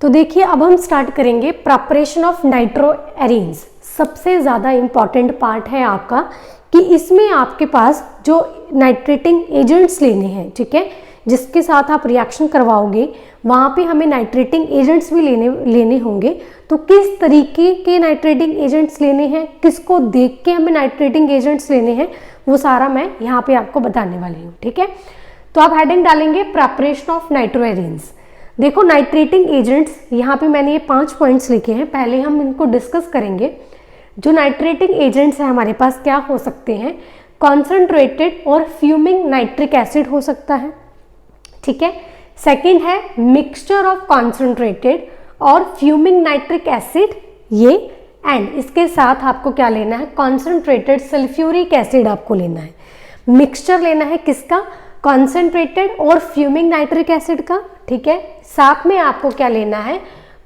तो देखिए, अब हम स्टार्ट करेंगे प्रिपरेशन ऑफ नाइट्रो एरीन्स। सबसे ज़्यादा इम्पॉर्टेंट पार्ट है आपका कि इसमें आपके पास जो नाइट्रेटिंग एजेंट्स लेने हैं, ठीक है, जिसके साथ आप रिएक्शन करवाओगे वहाँ पे हमें नाइट्रेटिंग एजेंट्स भी लेने होंगे। तो किस तरीके के नाइट्रेटिंग एजेंट्स लेने हैं, किसको देख के हमें नाइट्रेटिंग एजेंट्स लेने हैं, वो सारा मैं यहाँ पे आपको बताने वाली हूँ, ठीक है। तो आप हेडिंग डालेंगे प्रिपरेशन ऑफ नाइट्रो एरीन्स। देखो, नाइट्रेटिंग एजेंट्स, यहाँ पे मैंने ये 5 पॉइंट्स लिखे हैं, पहले हम इनको डिस्कस करेंगे। जो नाइट्रेटिंग एजेंट्स हैं हमारे पास क्या हो सकते हैं, कॉन्सेंट्रेटेड और फ्यूमिंग नाइट्रिक एसिड हो सकता है, ठीक है। सेकंड है मिक्सचर ऑफ कॉन्सेंट्रेटेड और फ्यूमिंग नाइट्रिक एसिड, ये एंड इसके साथ आपको क्या लेना है, कॉन्सेंट्रेटेड सल्फ्यूरिक एसिड आपको लेना है। मिक्सचर लेना है किसका, कॉन्सेंट्रेटेड और फ्यूमिंग नाइट्रिक एसिड का, ठीक है। साथ में आपको क्या लेना है,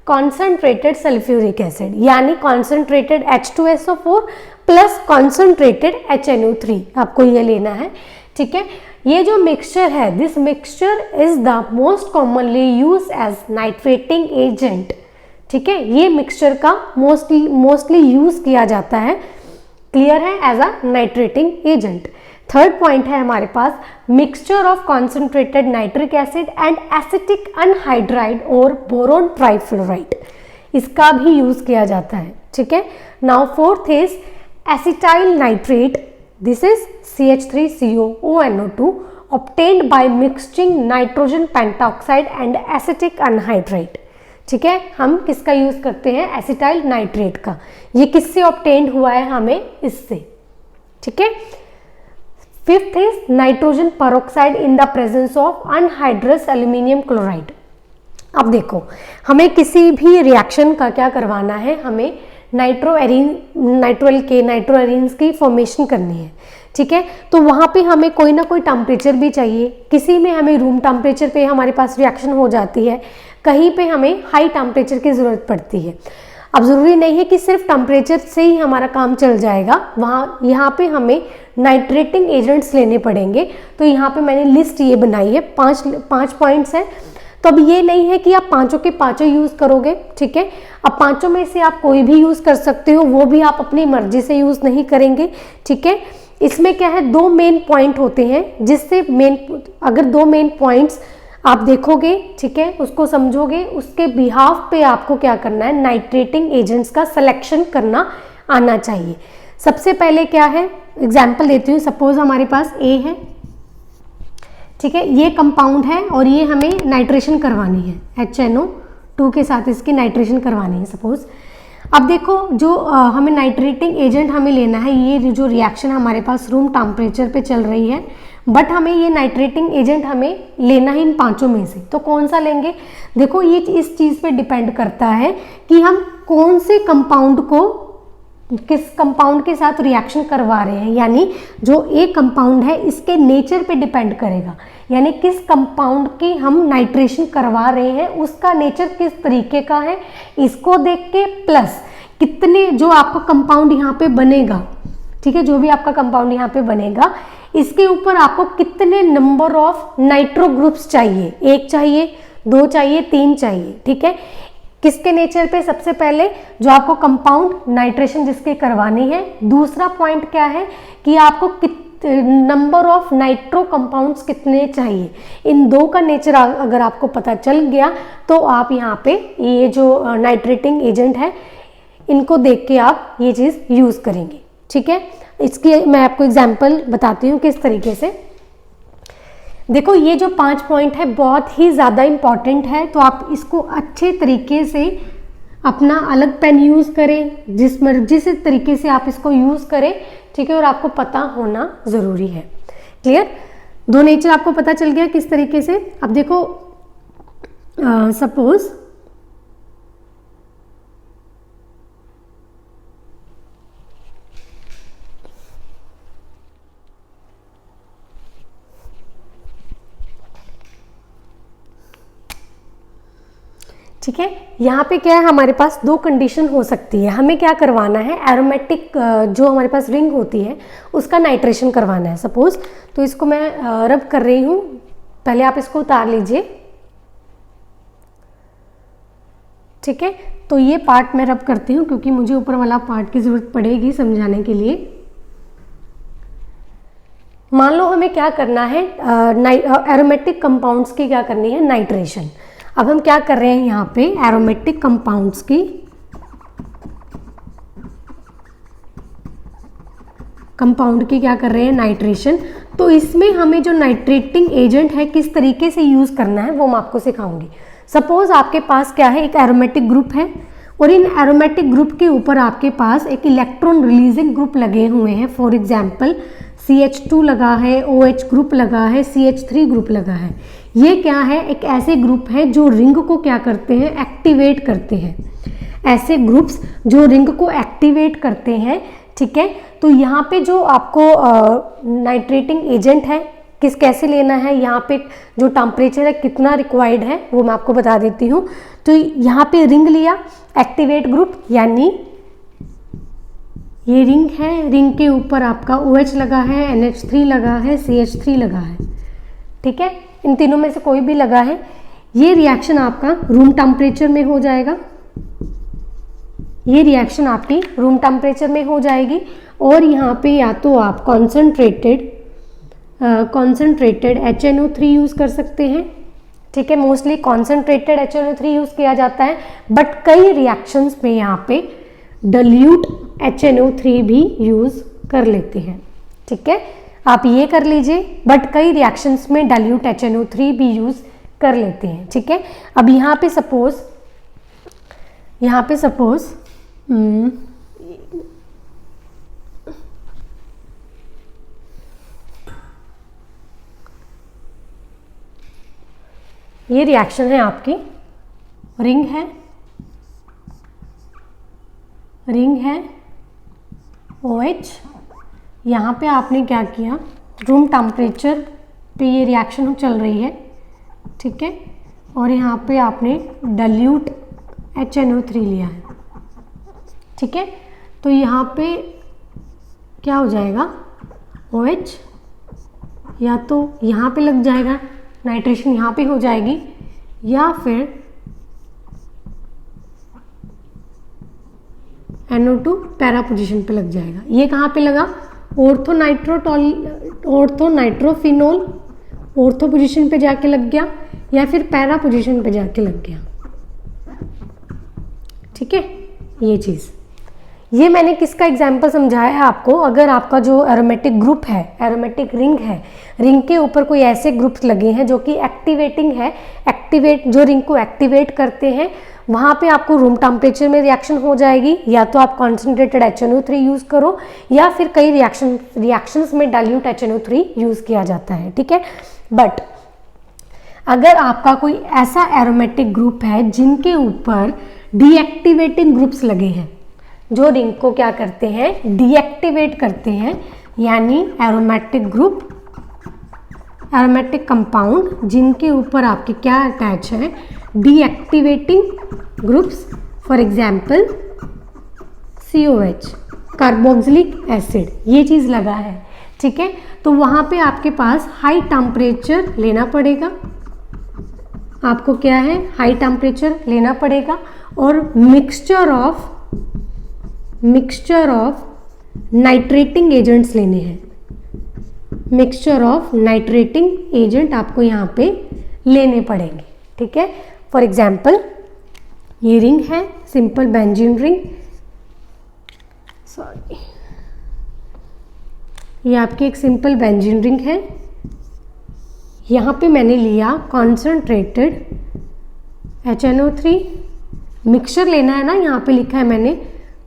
कॉन्सेंट्रेटेड सल्फ्यूरिक एसिड, यानी concentrated H2SO4 plus concentrated HNO3 आपको ये लेना है, ठीक है। ये जो मिक्सचर है, this mixture is the most commonly use as nitrating agent, ठीक है। ये मिक्सचर का मोस्टली यूज किया जाता है, क्लियर है, as a nitrating agent. Third point है हमारे पास mixture of concentrated nitric acid and acetic anhydride और बोरोन ट्राइफ्लोराइड, इसका भी यूज किया जाता है, ठीक है। Now fourth is acetyl nitrate, this is CH3COONO2 obtained by mixing nitrogen pentoxide and acetic anhydride, ठीक है। हम किसका यूज करते हैं, एसिटाइल नाइट्रेट का। ये किससे ऑब्टेन्ड हुआ है, हमें इससे, ठीक है। Fifth is nitrogen peroxide in the presence of anhydrous aluminium chloride. अब देखो, हमें किसी भी रिएक्शन का क्या करवाना है, हमें नाइट्रो एरीन्स की फॉर्मेशन करनी है, ठीक है। तो वहाँ पे हमें कोई ना कोई टेम्परेचर भी चाहिए। किसी में हमें रूम टेम्परेचर पे हमारे पास रिएक्शन हो जाती है, कहीं पे हमें हाई टेम्परेचर की ज़रूरत पड़ती है। अब ज़रूरी नहीं है कि सिर्फ टेम्परेचर से ही हमारा काम चल जाएगा, यहाँ पे हमें नाइट्रेटिंग एजेंट्स लेने पड़ेंगे। तो यहाँ पे मैंने लिस्ट ये बनाई है, पाँच पॉइंट्स हैं। तो अब ये नहीं है कि आप पांचों के पांचों यूज़ करोगे, ठीक है। अब पांचों में से आप कोई भी यूज़ कर सकते हो, वो भी आप अपनी मर्जी से यूज़ नहीं करेंगे, ठीक है। इसमें क्या है, 2 मेन पॉइंट होते हैं, जिससे अगर 2 मेन पॉइंट्स आप देखोगे, ठीक है, उसको समझोगे, उसके बिहाफ पे आपको क्या करना है, नाइट्रेटिंग एजेंट्स का सिलेक्शन करना आना चाहिए। सबसे पहले क्या है, एग्जाम्पल देती हूँ। सपोज हमारे पास A है, ठीक है, ये कंपाउंड है और ये हमें नाइट्रेशन करवानी है, HNO2 के साथ इसकी नाइट्रेशन करवानी है सपोज। अब देखो, जो हमें नाइट्रेटिंग एजेंट हमें लेना है, ये जो रिएक्शन हमारे पास रूम टेम्परेचर पे चल रही है, बट हमें ये नाइट्रेटिंग एजेंट हमें लेना है इन पांचों में से। तो कौन सा लेंगे, देखो ये इस चीज़ पे डिपेंड करता है कि हम कौन से कंपाउंड को किस कंपाउंड के साथ रिएक्शन करवा रहे हैं, यानी जो एक कंपाउंड है इसके नेचर पे डिपेंड करेगा, यानी किस कंपाउंड की हम नाइट्रेशन करवा रहे हैं उसका नेचर किस तरीके का है, इसको देख के प्लस कितने जो आपका कंपाउंड यहाँ पे बनेगा, ठीक है, जो भी आपका कंपाउंड यहाँ पे बनेगा, इसके ऊपर आपको कितने नंबर ऑफ नाइट्रो ग्रुप्स चाहिए, 1 चाहिए, 2 चाहिए, 3 चाहिए, ठीक है। किसके नेचर पे? सबसे पहले जो आपको कंपाउंड नाइट्रेशन जिसके करवानी है। दूसरा पॉइंट क्या है कि आपको नंबर ऑफ नाइट्रो कंपाउंड्स कितने चाहिए। इन 2 का नेचर अगर आपको पता चल गया तो आप यहाँ पे ये जो नाइट्रेटिंग एजेंट है इनको देख के आप ये चीज़ यूज़ करेंगे, ठीक है। इसकी मैं आपको एग्जांपल बताती हूँ किस तरीके से। देखो ये जो 5 पॉइंट है बहुत ही ज़्यादा इम्पॉर्टेंट है, तो आप इसको अच्छे तरीके से अपना अलग पेन यूज़ करें, जिस मर्जी से तरीके से आप इसको यूज़ करें, ठीक है। और आपको पता होना ज़रूरी है। क्लियर? 2 नेचर आपको पता चल गया किस तरीके से। अब देखो सपोज ठीक है, यहाँ पे क्या है, हमारे पास 2 कंडीशन हो सकती है। हमें क्या करवाना है, एरोमेटिक जो हमारे पास रिंग होती है उसका नाइट्रेशन करवाना है सपोज। तो इसको मैं रब कर रही हूँ, पहले आप इसको उतार लीजिए, ठीक है। तो ये पार्ट मैं रब करती हूँ क्योंकि मुझे ऊपर वाला पार्ट की ज़रूरत पड़ेगी समझाने के लिए। मान लो हमें क्या करना है, एरोमेटिक कंपाउंड्स की क्या करनी है, नाइट्रेशन। अब हम क्या कर रहे हैं यहाँ पे, एरोमेटिक कंपाउंड्स की क्या कर रहे हैं, नाइट्रेशन। तो इसमें हमें जो नाइट्रेटिंग एजेंट है किस तरीके से यूज़ करना है वो मैं आपको सिखाऊंगी। सपोज आपके पास क्या है, एक एरोमेटिक ग्रुप है और इन एरोमेटिक ग्रुप के ऊपर आपके पास एक इलेक्ट्रॉन रिलीजिंग ग्रुप लगे हुए हैं। फॉर एग्जाम्पल CH2 लगा है, OH ग्रुप लगा है, CH3 ग्रुप लगा है। ये क्या है, एक ऐसे ग्रुप हैं जो रिंग को क्या करते हैं, एक्टिवेट करते हैं। ऐसे ग्रुप्स जो रिंग को एक्टिवेट करते हैं, ठीक है। तो यहाँ पे जो आपको नाइट्रेटिंग एजेंट है कैसे लेना है, यहाँ पे जो टेम्परेचर है कितना रिक्वायर्ड है वो मैं आपको बता देती हूँ। तो यहाँ पे रिंग लिया, एक्टिवेट ग्रुप, यानी ये रिंग है, रिंग के ऊपर आपका OH लगा है, NH3 लगा है, CH3 लगा है, ठीक है। इन तीनों में से कोई भी लगा है। ये रिएक्शन आपका रूम टेम्परेचर में हो जाएगा, ये रिएक्शन आपकी रूम टेम्परेचर में हो जाएगी। और यहाँ पे या तो आप कॉन्सेंट्रेटेड HNO3 यूज़ कर सकते हैं, ठीक है। मोस्टली कॉन्सेंट्रेटेड HNO3 यूज़ किया जाता है, बट कई रिएक्शंस में यहाँ पे डाइल्यूट HNO3 भी यूज़ कर लेते हैं, ठीक है। आप ये कर लीजिए, बट कई रिएक्शंस में डाइल्यूट HNO3 भी यूज़ कर लेते हैं, ठीक है। अब यहाँ पे सपोज ये रिएक्शन है आपकी, रिंग है OH। यहाँ पे आपने क्या किया, रूम टेम्परेचर पे ये रिएक्शन चल रही है, ठीक है। और यहाँ पे आपने डाइल्यूट HNO3 लिया है, ठीक है। तो यहाँ पे क्या हो जाएगा, OH या तो यहाँ पे लग जाएगा, नाइट्रेशन यहाँ पे हो जाएगी, या फिर NO2 पैरा पोजीशन पे लग जाएगा। ये कहाँ पे लगा, ऑर्थोनाइट्रोफिनोल ऑर्थो पोजीशन पे जाके लग गया, या फिर पैरा पोजीशन पे जाके लग गया, ठीक है। ये चीज़, ये मैंने किसका एग्जाम्पल समझाया है आपको। अगर आपका जो एरोमेटिक ग्रुप है, एरोमेटिक रिंग है, रिंग के ऊपर कोई ऐसे ग्रुप्स लगे हैं जो कि एक्टिवेटिंग है, जो रिंग को एक्टिवेट करते हैं, वहाँ पे आपको रूम टेम्परेचर में रिएक्शन हो जाएगी। या तो आप कॉन्सेंट्रेटेड HNO3 यूज़ करो, या फिर कई रिएक्शंस में डाइल्यूट HNO3 यूज़ किया जाता है, ठीक है। बट अगर आपका कोई ऐसा एरोमेटिक ग्रुप है जिनके ऊपर डीएक्टिवेटिंग ग्रुप्स लगे हैं, जो रिंग को क्या करते हैं, डीएक्टिवेट करते हैं, यानी एरोमेटिक ग्रुप, एरोमेटिक कंपाउंड जिनके ऊपर आपके क्या अटैच है, deactivating groups. For example COH, carboxylic acid, ये चीज़ लगा है, ठीक है। तो वहाँ पे आपके पास हाई टेम्परेचर लेना पड़ेगा, आपको क्या है, हाई टेम्परेचर लेना पड़ेगा, और मिक्सचर ऑफ नाइट्रेटिंग एजेंट्स लेने हैं, मिक्सचर ऑफ नाइट्रेटिंग एजेंट आपको यहाँ पे लेने पड़ेंगे, ठीक है। फॉर एग्जाम्पल ये रिंग है, सिंपल बेंजीन रिंग, सॉरी, ये आपकी एक सिंपल बेंजीन रिंग है। यहाँ पे मैंने लिया कॉन्सेंट्रेटेड HNO3, मिक्सचर लेना है ना, यहाँ पे लिखा है मैंने,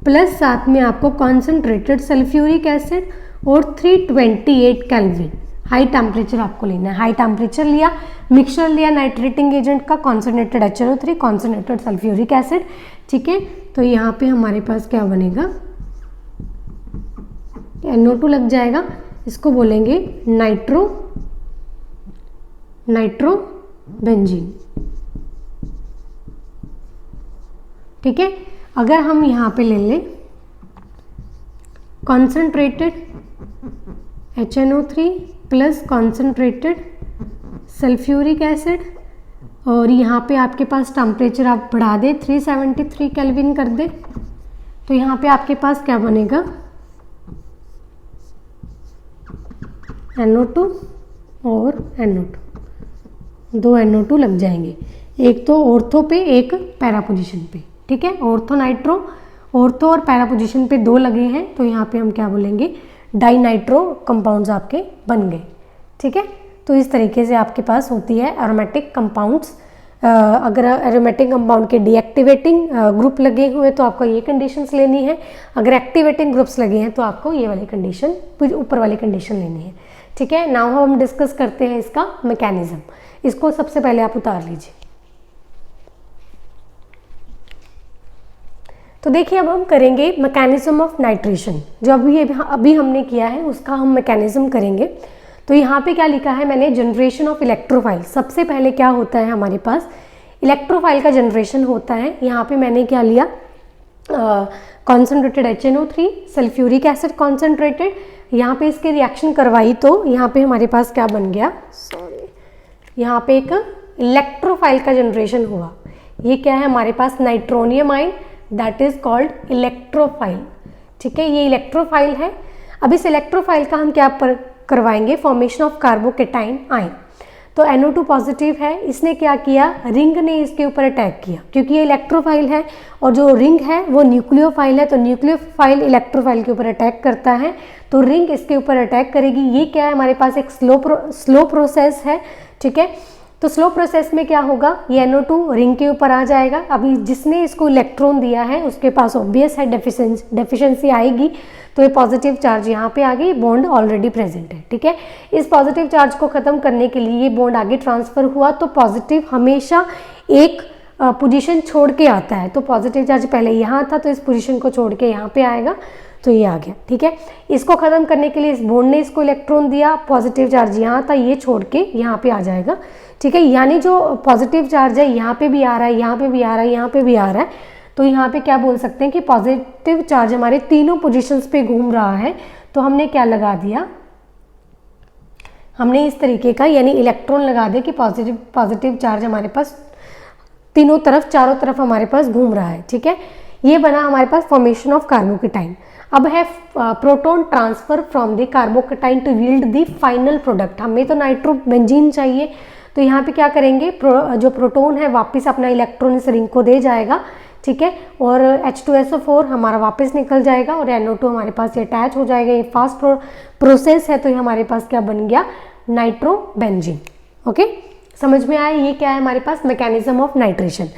प्लस साथ में आपको कॉन्सेंट्रेटेड सल्फ्यूरिक एसिड और 328 केल्विन, हाई टेम्परेचर आपको लेना है। हाई टेम्परेचर लिया, मिक्सचर लिया नाइट्रेटिंग एजेंट का, concentrated HNO3, concentrated sulphuric acid, ठीक है। तो यहाँ पे हमारे पास क्या बनेगा, NO2 लग जाएगा, इसको बोलेंगे नाइट्रोबेंजीन, ठीक है। अगर हम यहाँ पे ले लें concentrated HNO3 plus concentrated sulphuric acid, और यहाँ पे आपके पास टेम्परेचर आप बढ़ा दें 373 केल्विन कर दे, तो यहाँ पे आपके पास क्या बनेगा, NO2 और NO2, 2 NO2 लग जाएंगे, एक तो ऑर्थो पे एक पैरा पोजीशन पे, ठीक है। ऑर्थो और पैरा पोजीशन पे 2 लगे हैं, तो यहाँ पे हम क्या बोलेंगे, डाई नाइट्रो कंपाउंड्स आपके बन गए, ठीक है। तो इस तरीके से आपके पास होती है एरोमेटिक कंपाउंड्स। अगर एरोमेटिक कंपाउंड के डीएक्टिवेटिंग ग्रुप लगे हुए तो आपको ये कंडीशंस लेनी है, अगर एक्टिवेटिंग ग्रुप्स लगे हैं तो आपको ये वाली कंडीशन, ऊपर वाली कंडीशन लेनी है, ठीक है। नाउ हम डिस्कस करते हैं इसका मैकेनिज्म। इसको सबसे पहले आप उतार लीजिए। तो देखिए अब हम करेंगे मैकेनिज्म ऑफ नाइट्रेशन, जो अभी हमने किया है उसका हम मैकेनिज्म करेंगे। तो यहाँ पे क्या लिखा है मैंने, जनरेशन ऑफ इलेक्ट्रोफाइल। सबसे पहले क्या होता है हमारे पास, इलेक्ट्रोफाइल का जनरेशन होता है। यहाँ पे मैंने क्या लिया, concentrated HNO3 sulphuric acid concentrated, यहाँ पे इसके रिएक्शन करवाई तो यहाँ पे हमारे पास क्या बन गया, सॉरी, यहाँ पे एक इलेक्ट्रोफाइल का जनरेशन हुआ। ये क्या है हमारे पास, nitronium ion, that is called electrophile, ठीक है। ये इलेक्ट्रोफाइल है। अब इस इलेक्ट्रोफाइल का हम क्या करवाएंगे, फॉर्मेशन ऑफ कार्बोकेटाइन आयन। तो NO2 पॉजिटिव है, इसने क्या किया, रिंग ने इसके ऊपर अटैक किया, क्योंकि ये इलेक्ट्रोफाइल है और जो रिंग है वो न्यूक्लियोफाइल है, तो न्यूक्लियोफाइल इलेक्ट्रोफाइल के ऊपर अटैक करता है, तो रिंग इसके ऊपर अटैक करेगी। ये क्या है हमारे पास, एक स्लो प्रोसेस है, ठीक है। तो स्लो प्रोसेस में क्या होगा, ये NO2 रिंग के ऊपर आ जाएगा। अभी जिसने इसको इलेक्ट्रॉन दिया है उसके पास ऑब्वियस है डेफिशिएंसी आएगी, तो ये पॉजिटिव चार्ज यहाँ पे आ गई, बॉन्ड ऑलरेडी प्रेजेंट है, ठीक है। इस पॉजिटिव चार्ज को खत्म करने के लिए ये बॉन्ड आगे ट्रांसफर हुआ, तो पॉजिटिव हमेशा एक पोजीशन छोड़ के आता है। तो पॉजिटिव चार्ज पहले यहाँ था, तो इस पोजीशन को छोड़ के यहाँ पे आएगा, तो ये आ गया, ठीक है। इसको खत्म करने के लिए इस बॉन्ड ने इसको इलेक्ट्रॉन दिया, पॉजिटिव चार्ज यहाँ था, ये छोड़ के यहाँ पे आ जाएगा, ठीक है। यानी जो पॉजिटिव चार्ज है यहाँ पे भी आ रहा है, यहाँ पे भी आ रहा है, यहाँ पे भी आ रहा है, तो यहाँ पे क्या बोल सकते हैं कि पॉजिटिव चार्ज हमारे तीनों पोजीशंस पे घूम रहा है। तो हमने क्या लगा दिया, हमने इस तरीके का यानी इलेक्ट्रॉन लगा दिया कि पॉजिटिव चार्ज हमारे पास तीनों तरफ, चारों तरफ हमारे पास घूम रहा है, ठीक है। ये बना हमारे पास फॉर्मेशन ऑफ कार्बोकेटाइन। अब है proton transfer from the carbocation to yield the final product. हमें तो नाइट्रोबेंजीन चाहिए, तो यहाँ पे क्या करेंगे, जो प्रोटॉन है वापस अपना इलेक्ट्रॉन इस रिंग को दे जाएगा, ठीक है, और H2SO4 हमारा वापस निकल जाएगा और NO2 हमारे पास ये अटैच हो जाएगा। ये फास्ट प्रोसेस है, तो ये हमारे पास क्या बन गया, नाइट्रोबेंजीन। ओके, समझ में आया ये क्या है हमारे पास, मैकेनिज्म ऑफ नाइट्रेशन,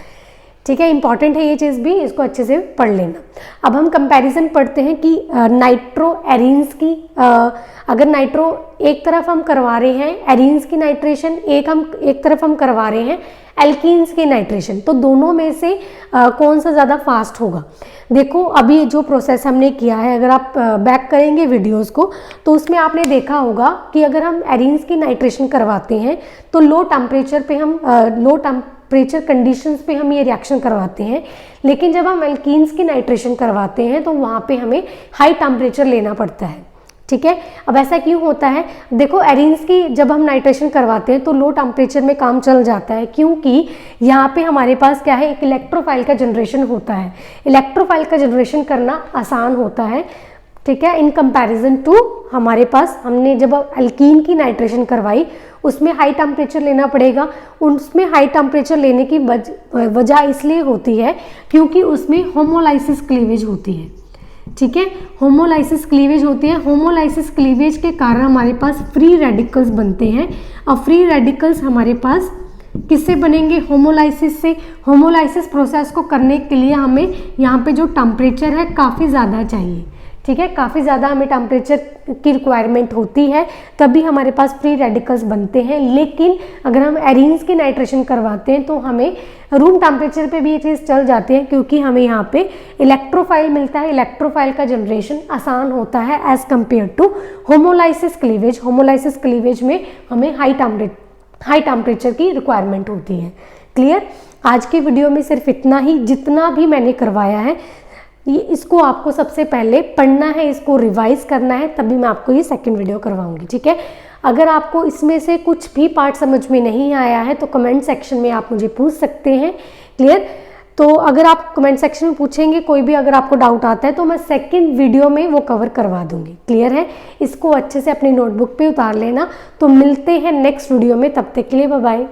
ठीक है। इंपॉर्टेंट है ये चीज़ भी, इसको अच्छे से पढ़ लेना। अब हम कंपैरिजन पढ़ते हैं कि नाइट्रो एरीन्स की, अगर नाइट्रो एक तरफ हम करवा रहे हैं एरीन्स की नाइट्रेशन, एक तरफ हम करवा रहे हैं एल्कीन्स की नाइट्रेशन, तो दोनों में से कौन सा ज़्यादा फास्ट होगा। देखो अभी जो प्रोसेस हमने किया है, अगर आप बैक करेंगे वीडियोस को तो उसमें आपने देखा होगा कि अगर हम एरीन्स की नाइट्रेशन करवाते हैं तो लो टेम्परेचर पे हम टेम्परेचर कंडीशंस पे हम ये रिएक्शन करवाते हैं, लेकिन जब हम एल्कीन्स की नाइट्रेशन करवाते हैं तो वहाँ पे हमें हाई टेम्परेचर लेना पड़ता है। ठीक है, अब ऐसा क्यों होता है? देखो एरीन्स की जब हम नाइट्रेशन करवाते हैं तो लो टेम्परेचर में काम चल जाता है, क्योंकि यहाँ पे हमारे पास क्या है, एक इलेक्ट्रोफाइल का जनरेशन होता है। इलेक्ट्रोफाइल का जनरेशन करना आसान होता है, ठीक है, इन कंपैरिजन टू हमारे पास हमने जब एल्कीन की नाइट्रेशन करवाई उसमें हाई टेम्परेचर लेना पड़ेगा। उसमें हाई टेम्परेचर लेने की वजह इसलिए होती है क्योंकि उसमें होमोलाइसिस क्लीवेज होती है। ठीक है, होमोलाइसिस क्लीवेज होती है। होमोलाइसिस क्लीवेज के कारण हमारे पास फ्री रेडिकल्स बनते हैं। अब फ्री रेडिकल्स हमारे पास किससे बनेंगे? होमोलाइसिस से। होमोलाइसिस प्रोसेस को करने के लिए हमें यहाँ पे जो टेम्परेचर है काफ़ी ज़्यादा चाहिए। ठीक है, काफ़ी ज़्यादा हमें टेम्परेचर की रिक्वायरमेंट होती है, तभी हमारे पास फ्री रेडिकल्स बनते हैं। लेकिन अगर हम एरीन्स की नाइट्रेशन करवाते हैं तो हमें रूम टेम्परेचर पे भी ये चीज़ चल जाती है, क्योंकि हमें यहाँ पे इलेक्ट्रोफाइल मिलता है। इलेक्ट्रोफाइल का जनरेशन आसान होता है as compare to homolysis cleavage. Homolysis cleavage में हमें हाई टेम्परेचर की रिक्वायरमेंट होती है। क्लियर? आज की वीडियो में सिर्फ इतना ही, जितना भी मैंने करवाया है ये इसको आपको सबसे पहले पढ़ना है, इसको रिवाइज करना है, तभी मैं आपको ये सेकंड वीडियो करवाऊंगी। ठीक है, अगर आपको इसमें से कुछ भी पार्ट समझ में नहीं आया है तो कमेंट सेक्शन में आप मुझे पूछ सकते हैं। क्लियर? तो अगर आप कमेंट सेक्शन में पूछेंगे कोई भी, अगर आपको डाउट आता है तो मैं सेकंड वीडियो में वो कवर करवा दूंगी। क्लियर है? इसको अच्छे से अपनी नोटबुक पे उतार लेना। तो मिलते हैं नेक्स्ट वीडियो में, तब तक के लिए बाय बाय।